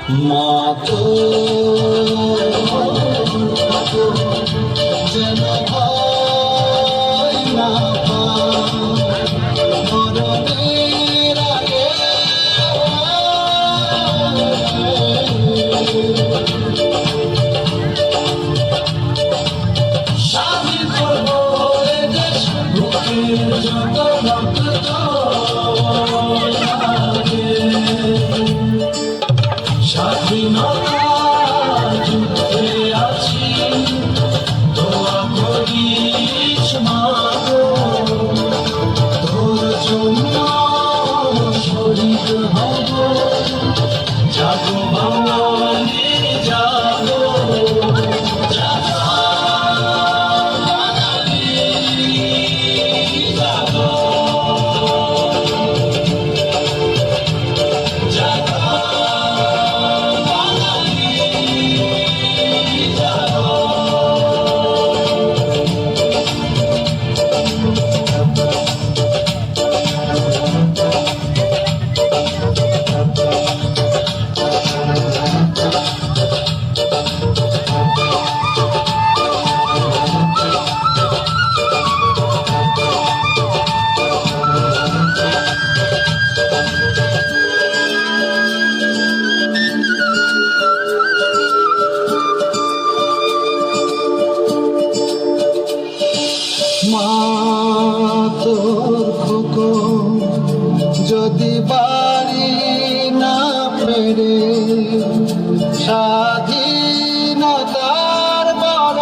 মা তো যেন ভয় না পায় মরণের আগে। স্বাধীন করবো এ দেশ, বুকের যত রক্ত লাগে। স্বাধীনতা যুদ্ধে আছি, দোয়া করিস মা গো, তোর জন্য শহীদ হব, জাগো বাঙালি জাগো, জাগো বাঙালি জাগো, জাগো বাঙালি জাগো। মা তোর খোকন যদি বাড়ি না ফেরে, স্বাধীনতার বড়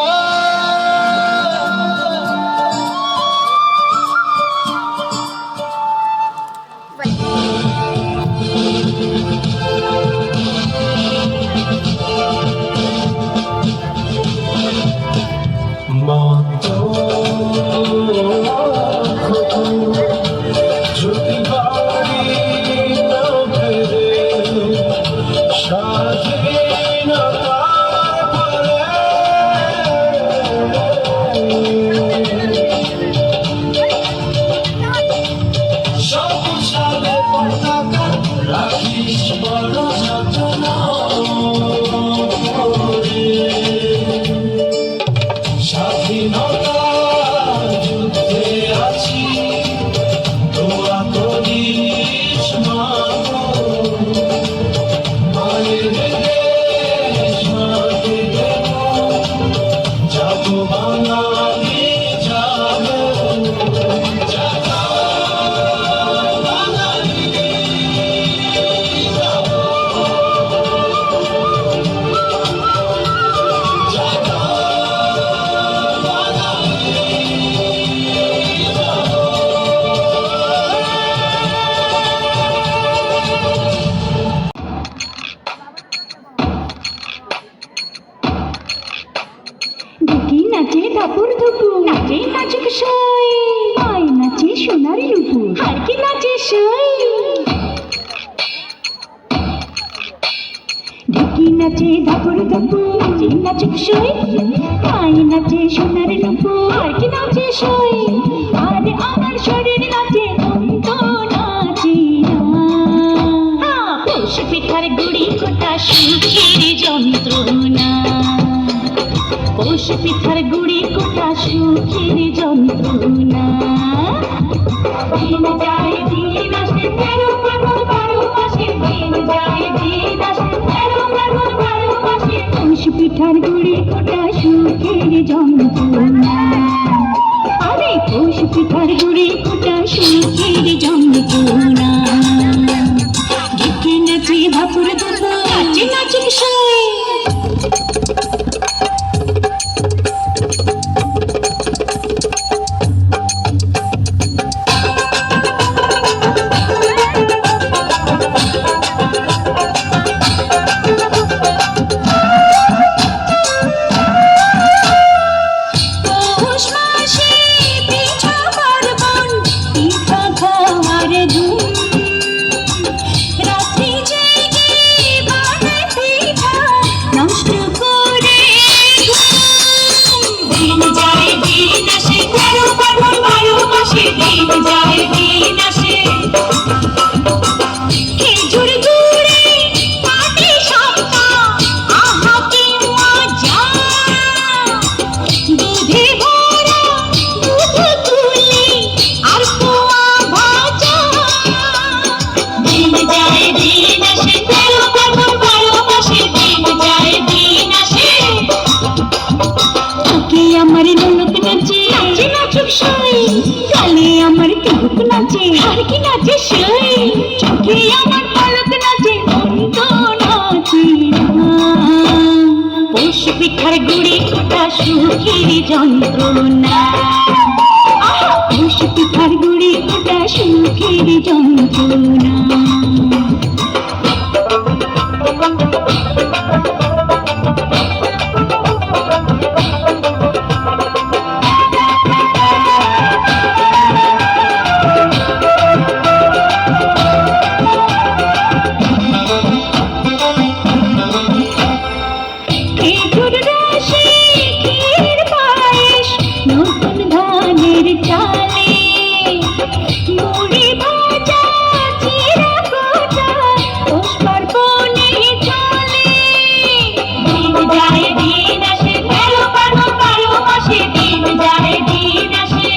মা যদি বাড়ি না ফেরে, স্বাধীনতার পরে সবুজ সালে পতাকা রাখিস বড় যত্ন করে। স্বাধীনতা যুদ্ধে আছি, দোয়া করিস মা গো, মায়ের দেশ মাকে দেব, যাবো বাঙালি যাবো, যাবো বাঙালি যাবো, যাবো ঢুকি নাচে ধাপুর ধুপুর, নাচে নাচুক সই, আয় নাচে সোনার নুপুর, আর কি নাচে সই। ঢুকি নাচে ধাপুর ধুপুর, নাচে নাচুক সই, আয় নাচে সোনার নুপুর, আর কি নাচে সই। আর আমার শরীর নাচে তো নাচি না, পৌষ পিঠার গুড়ি কোটা সুখের যন্ত্রণা, পৌষ পিঠার গুড়ি কোটা সুখের যন্ত্রণা। দিন যায় দিন আসে, 13 ফাগুন 12 মাসে, দিন যায় দিন আসে, 13 ফাগুন 12 মাসে, পৌষ পিঠার গুড়ি কোটা সুখের যন্ত্রণা। আরে পৌষ পিঠার গুড়ি কোটা সুখের যন্ত্রণা। ঢুকে নাচে ভাপুর দুপুর, নাচে নাচুক সই। দিন আসে, 13 ফাল্গুন 12 মাসে দিন যায় দিন আসে। চোখে আমার নুনুক নাচে, নাচে নাচুক সই, গালে আমার তিলক নাচে, আর কি নাচে সই। চোখে আমার পলক নাচে, মন তো নাচে না। পৌষ পিঠার গুড়ি কোটা সুখের যন্ত্রণা, পৌষ পিঠার গুড়ি কোটা সুখের যন্ত্রণা। খেজুর রসে ক্ষীর পায়েস, নতুন ধানের চালে, মুড়ি ভাজা চিড়া কোটা, পৌষ পার্বণে চলে। দিন যায় দিন আসে, 13 ফাল্গুন 12 মাসে দিন যায় দিন আসে।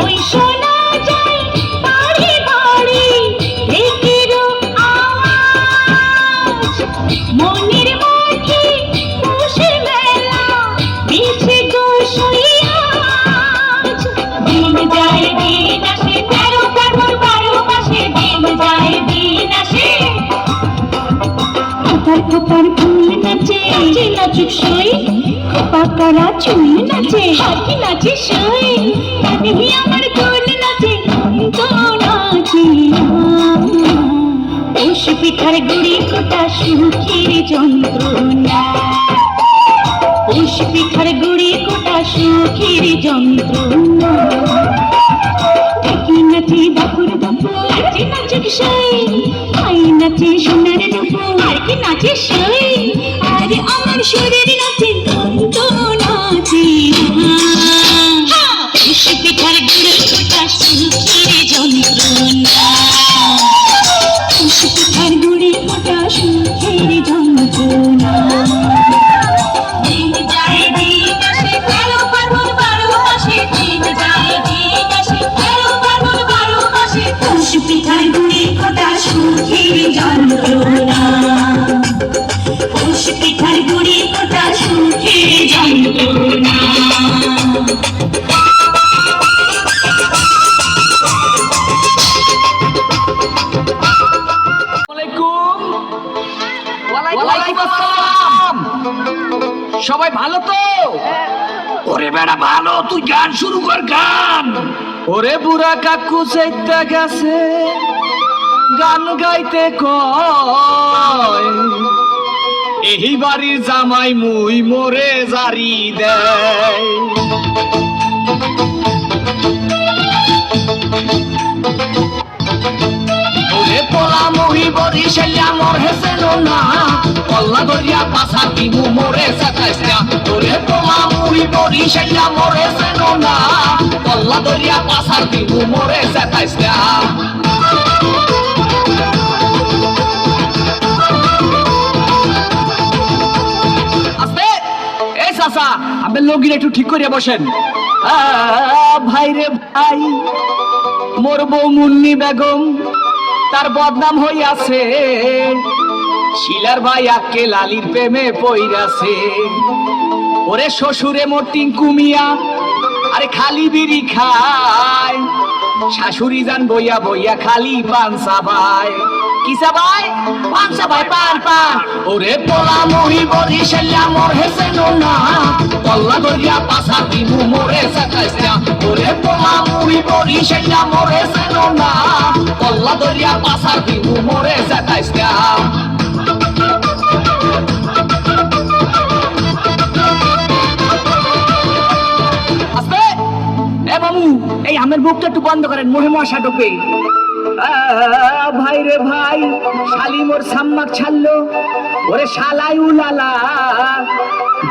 ওই শোনা যায় বাড়ি বাড়ি ঢেকির আওয়াজ, মনের মাঝে পৌষের মেলা মিছে গো সইয়াজ। দিন যায় দিন আসে, 13 ফাল্গুন 12 মাসে দিন যায় দিন আসে। খোপার খোপার ফুল নাচে, নাচে নাচুক সই, খোপা করা চুল নাচে, আর কি নাচে সই। কানে আমার দোল নাচে, মন তো নাচে না। পৌষ পিঠার গুড়ি কোটা সুখের যন্ত্রণা, পৌষ পিঠার গুড়ি কোটা সুখের যন্ত্রণা। ঢেকি নাচে দাপুর দাপুর, নাচে নাচুক সই, আই নাচে সোনার দুপুর, আর কি নাচে সই। আর আমার শরীর নাচে, মন তো নাচে না। পৌষ পিঠার গুড়ি কোটা সুখের যন্ত্রণা, পৌষ পিঠার গুড়ি কোটা সুখের যন্ত্রণা। দিন যায় দিন আসে, 13 ফাল্গুন 12 মাসে দিন যায় দিন আসে, 13 ফাল্গুন 12 মাসে। পৌষ পিঠার গুড়ি কোটা সুখের যন্ত্রণা, পৌষ পিঠার গুড়ি কোটা সুখের যন্ত্রণা। ওয়ালাইকুম আসসালাম। সবাই ভালো তো? ওরে বেড়া ভালো, তুই গান শুরু কর গান। ওরে বুড়া কাকু চাইতে গেছে গান গাইতে কয়, এই বাড়ির জামাই মুই মোরে জারি দেয়। ওরে পোলা মুহি বরিশাইয়া মোর হেসেল না, কল্লা দরিয়া পাশা দিমু মোরে সাতাইস না। ওরে পোলা মুহি বরিশাইয়া মোর হেসেল না, কল্লা দরিয়া পাশা দিমু মোরে সাতাইস না। আস্তে এই চাচা, আপনার লোকগিরা একটু ঠিক করিয়া বসেন। ভাই রে ভাই, মোর বউ মুন্নি বেগম তার বদনাম হইয়াছে, শিলার ভাই আকে লালির প্রেমে পইরাছে। ওরে শ্বশুরে মোর টিঙ্কু মিয়া আরে খালি বিড়ি খায়, শাশুড়ি যান বইয়া বইয়া খালি পান চাবায়। কি চাবায়? পান চাবায়, পান পান। ওরে পোলা মহি বরিশাইয়া মোর হেসেল না, কল্লা দরিয়া পাশা দিমু মোরে সাতাইস না। ওরে পোলা মহি বরিশাইয়া মোর হেসেল না, কল্লা দরিয়া পাশা দিমু মোরে সাতাইস না। এই আমের মুখটা একটু বন্ধ করেন, মহে মশা ঢোকে। ভাই রে ভাই, শালি মোর সাম্মাক ছাড়লো, ওরে শালাই উলালা,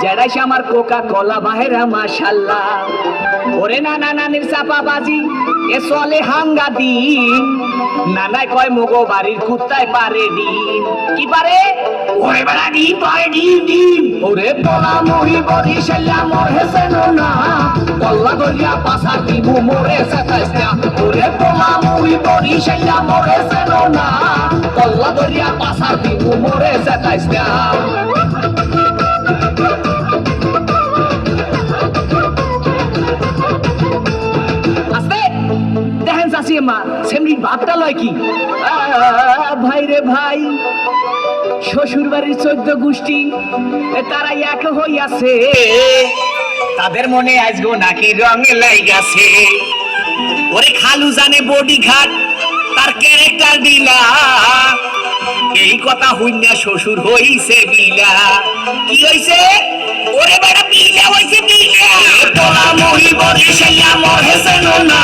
জেরাইছে আমার কোকা কলা বাহেরা মাশাল্লাহ। ওরে নানা নানির চাপাবাজি এ চলে হাঙ্গা দিন, নানাই কয় মগো বাড়ির কুত্তায় পারে ডিম। কি পারে? ওরে বেড়া ডিম পারে, ডিম ডিম। ওরে পোলা মহি বরি শাল্লা মোর হেসেন না, কল্লা গলিয়া পাশা দিবু মোরে সাতাইস্তা। ওরে পোলা মহি বরি শাল্লা মোর হেসেন না, কল্লা গলিয়া পাশা দিবু মোরে সাতাইস্তা। দেখেন চাষি মা সেমনি ভাবটা লয় কি? ভাই রে ভাই, শ্বশুর বাড়ির 14 গোষ্ঠী তারা এক হইয়াছে, তাদের মনে আজগো নাকি রং লাইগাছে। ওরে খালু জানে বডি ঘাট তার ক্যারেক্টার দিলা, এই কথা হইনা শ্বশুর হইছে বিলা। কি হইছে? ওরে বেটা বিলা হইছে বিলা। তোলা মহি বরি শাল্লা মোর হেসেন না,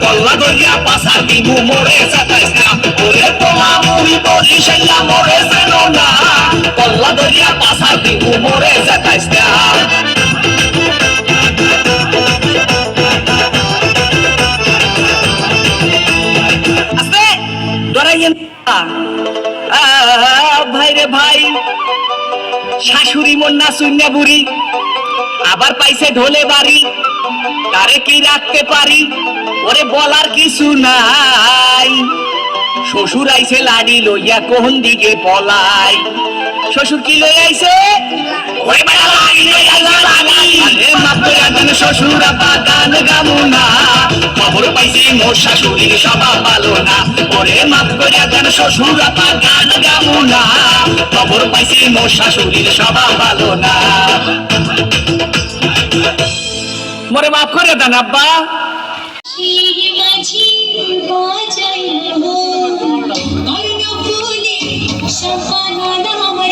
কল্লা গলিয়া পাশা দিবু মোরে সাতাইস্তা। ওরে তোলা মহি বরি শাল্লা মোর হেসেন না, কল্লা গলিয়া পাশা দিবু মোরে সাতাইস্তা। আস্তে ডরাইয়েন না। ভাই রে ভাই, শাশুড়ি মন্না শূন্য বুড়ি আবার পাইছে ঢোলে বাড়ি, তারে কি রাখতে পারি? ওরে বলার কিছু নাই, শ্বশুর আইছে লাড়ি লইয়া কোন দিকে পলাই। শ্বশুর কি লই আইছে? ওরে বেটা লাড়ি লই আইছে লাড়ি। আরে মাপ কইরা দেন শ্বশুর আপা গান গামু না, খবর পাইছি মোর শাশুড়ির স্বভাব ভালো না। ওরে মাপ কইরা দেন শ্বশুর আপা গান গামু না, খবর পাইছি মোর শাশুড়ির স্বভাব ভালো না। মোরে মাফ করে দেন আব্বা। মাঝি বাজাইলো কর্ণফুলে সপানা আমার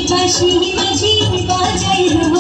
বাঁশি মাঝি বাজাই রোজ